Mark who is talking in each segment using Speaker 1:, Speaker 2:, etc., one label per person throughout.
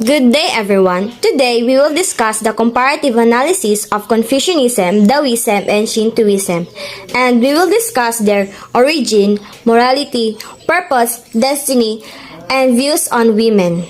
Speaker 1: Good day, everyone. Today, we will discuss the comparative analysis of Confucianism, Daoism, and Shintoism, and we will discuss their origin, morality, purpose, destiny, and views on women.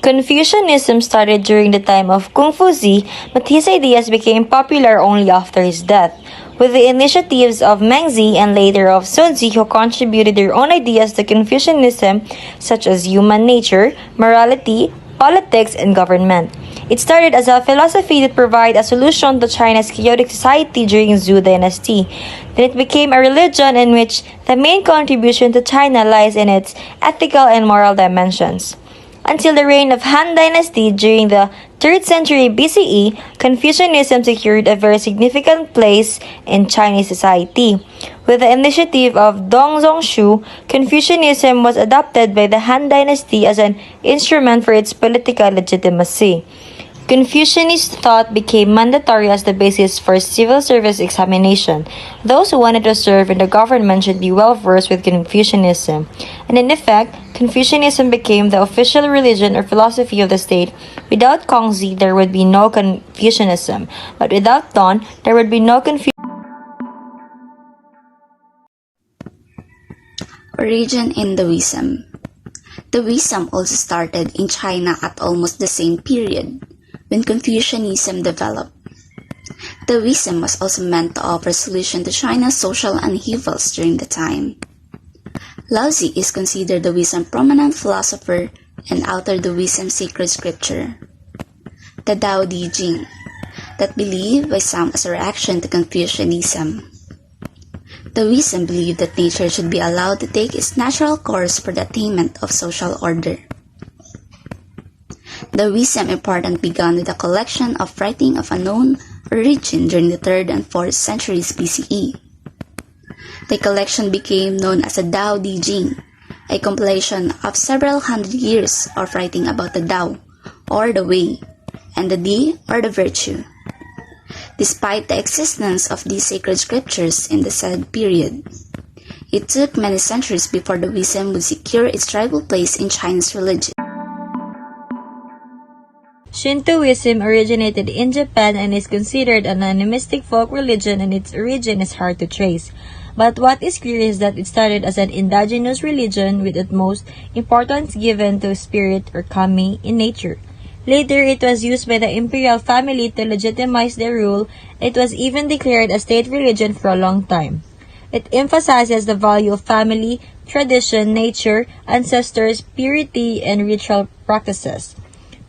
Speaker 2: Confucianism started during the time of Confuci, but his ideas became popular only after his death, with the initiatives of Mengzi and later of Sunzi, who contributed their own ideas to Confucianism, such as human nature, morality, politics, and government. It started as a philosophy that provided a solution to China's chaotic society during Zhou dynasty. Then it became a religion in which the main contribution to China lies in its ethical and moral dimensions. Until the reign of Han Dynasty during the 3rd century BCE, Confucianism secured a very significant place in Chinese society. With the initiative of Dong Zhongshu, Confucianism was adopted by the Han Dynasty as an instrument for its political legitimacy. Confucianist thought became mandatory as the basis for civil service examination. Those who wanted to serve in the government should be well versed with Confucianism. And in effect, Confucianism became the official religion or philosophy of the state. Without Kongzi, there would be no Confucianism. But without Don, there would be no Confucianism.
Speaker 3: Origin in Daoism. Daoism also started in China at almost the same period when Confucianism developed. Daoism was also meant to offer solution to China's social upheavals during the time. Laozi is considered Daoism's prominent philosopher and authored Daoism's sacred scripture, the Tao Te Ching, that believed by some as a reaction to Confucianism. Daoism believed that nature should be allowed to take its natural course for the attainment of social order. Daoism importantly began with a collection of writing of unknown origin during the 3rd and 4th centuries BCE. The collection became known as the Tao Te Ching, a compilation of several hundred years of writing about the Tao, or the way, and the Di, or the virtue. Despite the existence of these sacred scriptures in the said period, it took many centuries before Daoism would secure its rightful place in Chinese religion.
Speaker 2: Shintoism originated in Japan and is considered an animistic folk religion, and its origin is hard to trace. But what is clear is that it started as an indigenous religion with utmost importance given to spirit or kami in nature. Later, it was used by the imperial family to legitimize their rule. It was even declared a state religion for a long time. It emphasizes the value of family, tradition, nature, ancestors, purity, and ritual practices.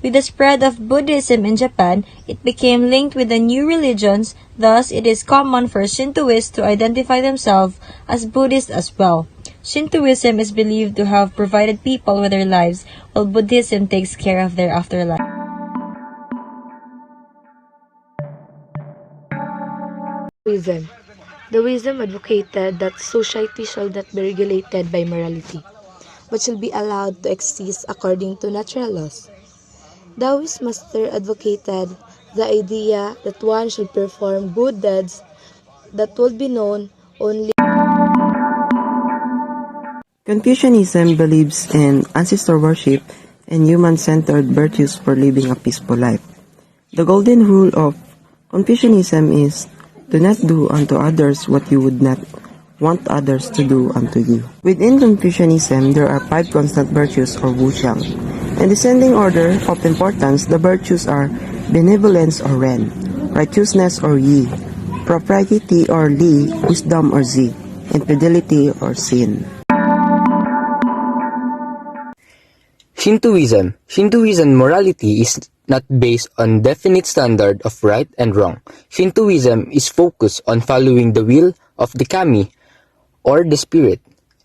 Speaker 2: With the spread of Buddhism in Japan, it became linked with the new religions. Thus, it is common for Shintoists to identify themselves as Buddhists as well. Shintoism is believed to have provided people with their lives, while Buddhism takes care of their afterlife.
Speaker 4: Daoism. Daoism advocated that society shall not be regulated by morality, but shall be allowed to exist according to natural laws. Daoist master advocated the idea that one should perform good deeds that would be known only.
Speaker 5: Confucianism believes in ancestor worship and human-centered virtues for living a peaceful life. The golden rule of Confucianism is, do not do unto others what you would not want others to do unto you. Within Confucianism, there are 5 constant virtues or wuxiang. In descending order of importance, the virtues are benevolence or ren, righteousness or yi, propriety or li, wisdom or zi, and fidelity or sin.
Speaker 6: Shintoism. Shintoism morality is not based on definite standard of right and wrong. Shintoism is focused on following the will of the kami or the spirit.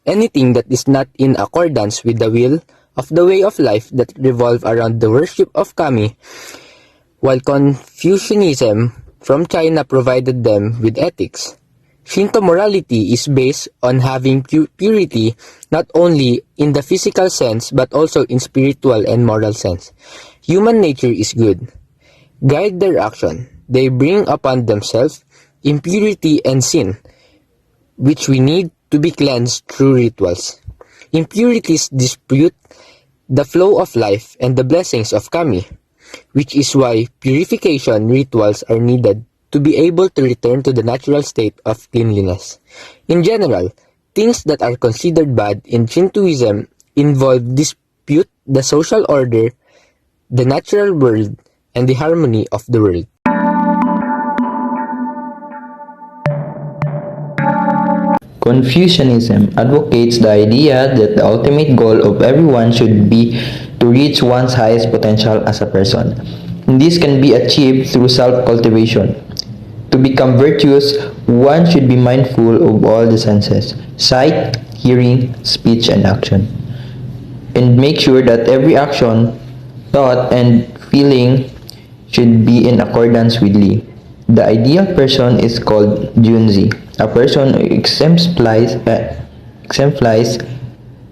Speaker 6: Anything that is not in accordance with the will of the way of life that revolve around the worship of kami, while Confucianism from China provided them with ethics. Shinto morality is based on having purity not only in the physical sense but also in spiritual and moral sense. Human nature is good. Guide their action. They bring upon themselves impurity and sin, which we need to be cleansed through rituals. Impurities dispute the flow of life and the blessings of kami, which is why purification rituals are needed to be able to return to the natural state of cleanliness. In general, things that are considered bad in Shintoism involve dispute the social order, the natural world, and the harmony of the world.
Speaker 7: Confucianism advocates the idea that the ultimate goal of everyone should be to reach one's highest potential as a person. This can be achieved through self-cultivation. To become virtuous, one should be mindful of all the senses, sight, hearing, speech, and action, and make sure that every action, thought, and feeling should be in accordance with Li. The ideal person is called Junzi, a person who exemplifies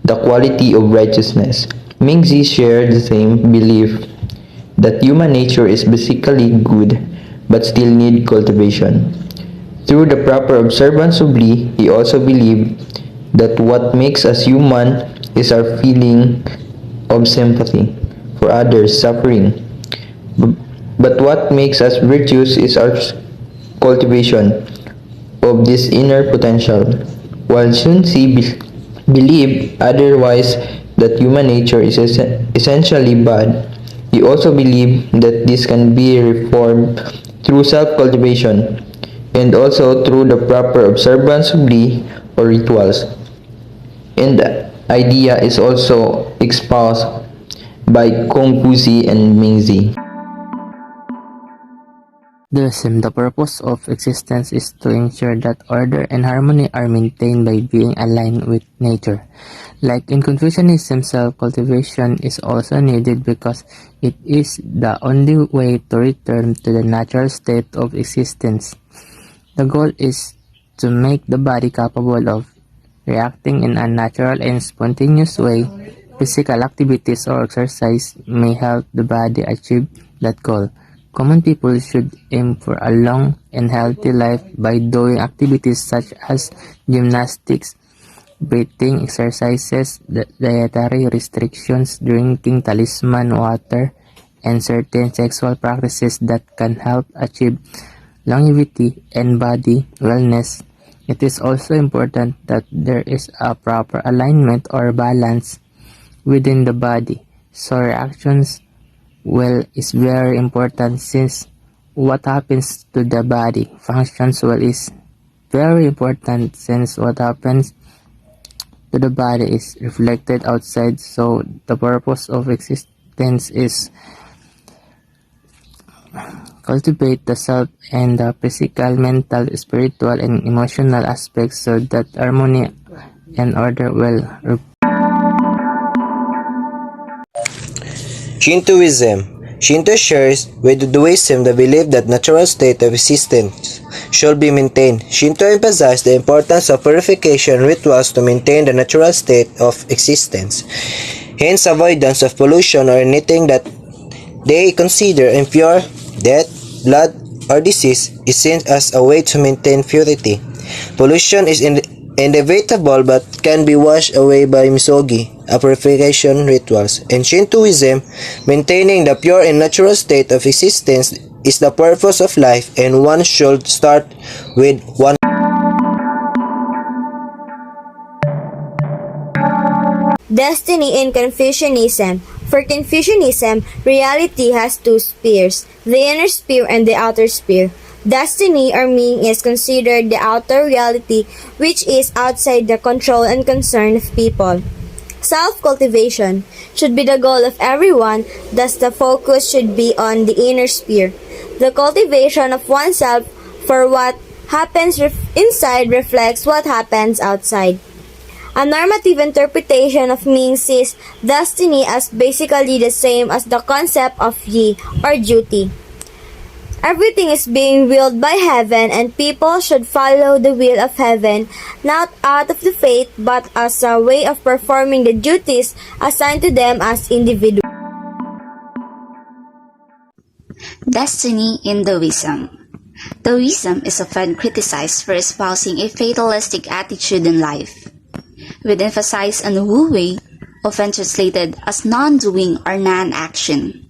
Speaker 7: the quality of righteousness. Mingzi shared the same belief that human nature is basically good but still need cultivation. Through the proper observance of Li, he also believed that what makes us human is our feeling of sympathy for others' suffering. But what makes us virtuous is our cultivation of this inner potential. While Sun Tzu believed otherwise, that human nature is essentially bad, he also believed that this can be reformed through self-cultivation and also through the proper observance of Li or rituals. And the idea is also espoused by Confucius and Mingzi.
Speaker 8: Daoism, the purpose of existence is to ensure that order and harmony are maintained by being aligned with nature. Like in Confucianism, self-cultivation is also needed because it is the only way to return to the natural state of existence. The goal is to make the body capable of reacting in a natural and spontaneous way. Physical activities or exercise may help the body achieve that goal. Common people should aim for a long and healthy life by doing activities such as gymnastics, breathing exercises, dietary restrictions, drinking talisman water, and certain sexual practices that can help achieve longevity and body wellness. It is also important that there is a proper alignment or balance within the body, so reactions well is very important since what happens to the body functions well is very important since what happens to the body is reflected outside, so the purpose of existence is cultivate the self and the physical, mental, spiritual, and emotional aspects so that harmony and order will
Speaker 9: Shintoism. Shinto shares with Daoism the belief that natural state of existence should be maintained. Shinto emphasized the importance of purification rituals to maintain the natural state of existence. Hence, avoidance of pollution or anything that they consider impure, death, blood, or disease is seen as a way to maintain purity. Pollution is inevitable but can be washed away by misogi, a purification rituals. In Shintoism, maintaining the pure and natural state of existence is the purpose of life, and one should start with one.
Speaker 1: Destiny in Confucianism. For Confucianism, reality has two spheres, the inner sphere and the outer sphere. Destiny or meaning is considered the outer reality which is outside the control and concern of people. Self-cultivation should be the goal of everyone, thus the focus should be on the inner sphere. The cultivation of oneself for what happens inside reflects what happens outside. A normative interpretation of Ming sees destiny as basically the same as the concept of yi or duty. Everything is being willed by heaven and people should follow the will of heaven, not out of the faith but as a way of performing the duties assigned to them as individuals.
Speaker 3: Destiny in Daoism. Daoism is often criticized for espousing a fatalistic attitude in life, with emphasis on Wu Wei, often translated as non-doing or non-action,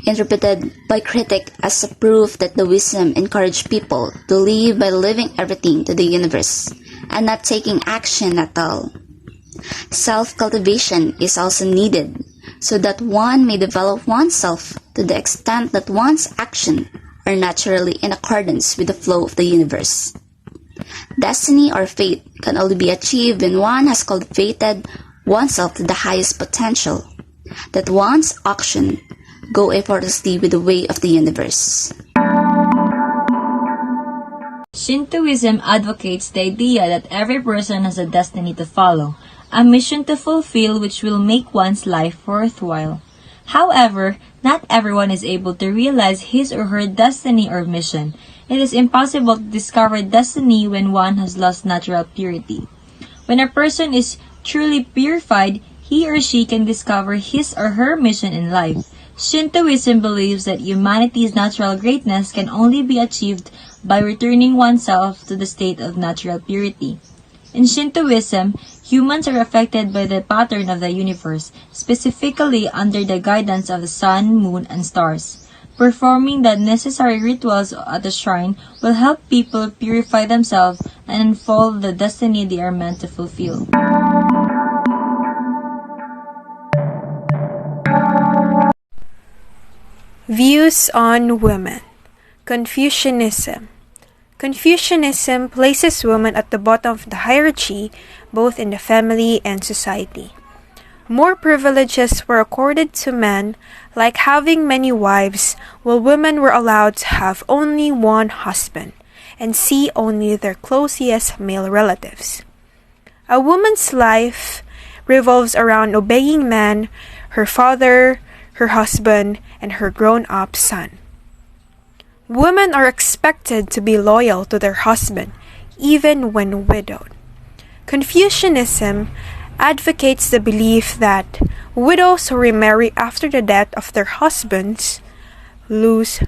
Speaker 3: interpreted by critics as a proof that Daoism encouraged people to live by leaving everything to the universe and not taking action at all. Self-cultivation is also needed so that one may develop oneself to the extent that one's actions are naturally in accordance with the flow of the universe. Destiny or fate can only be achieved when one has cultivated oneself to the highest potential, that one's action go effortlessly with the way of the universe.
Speaker 2: Shintoism advocates the idea that every person has a destiny to follow, a mission to fulfill which will make one's life worthwhile. However, not everyone is able to realize his or her destiny or mission. It is impossible to discover destiny when one has lost natural purity. When a person is truly purified, he or she can discover his or her mission in life. Shintoism believes that humanity's natural greatness can only be achieved by returning oneself to the state of natural purity. In Shintoism, humans are affected by the pattern of the universe, specifically under the guidance of the sun, moon, and stars. Performing the necessary rituals at the shrine will help people purify themselves and unfold the destiny they are meant to fulfill.
Speaker 10: Views on women. Confucianism. Confucianism places women at the bottom of the hierarchy, both in the family and society. More privileges were accorded to men, like having many wives, while women were allowed to have only one husband and see only their closest male relatives. A woman's life revolves around obeying men, her father, her husband, and her grown-up son. Women are expected to be loyal to their husband, even when widowed. Confucianism advocates the belief that widows who remarry after the death of their husbands lose.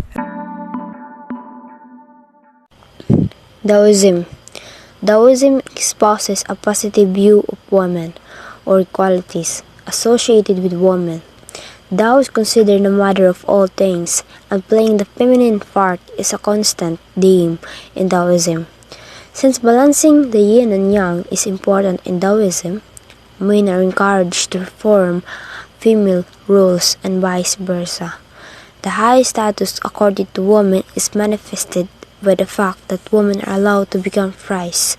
Speaker 1: Daoism. Daoism espouses a positive view of women, or qualities associated with women. Tao is considered the mother of all things, and playing the feminine part is a constant theme in Daoism. Since balancing the yin and yang is important in Daoism, men are encouraged to perform female roles and vice versa. The high status accorded to women is manifested by the fact that women are allowed to become frys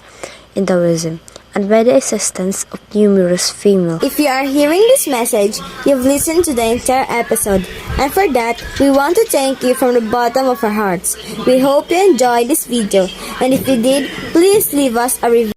Speaker 1: in Daoism, and by the existence of numerous females. If you are hearing this message, you've listened to the entire episode, and for that, we want to thank you from the bottom of our hearts. We hope you enjoyed this video, and if you did, please leave us a review.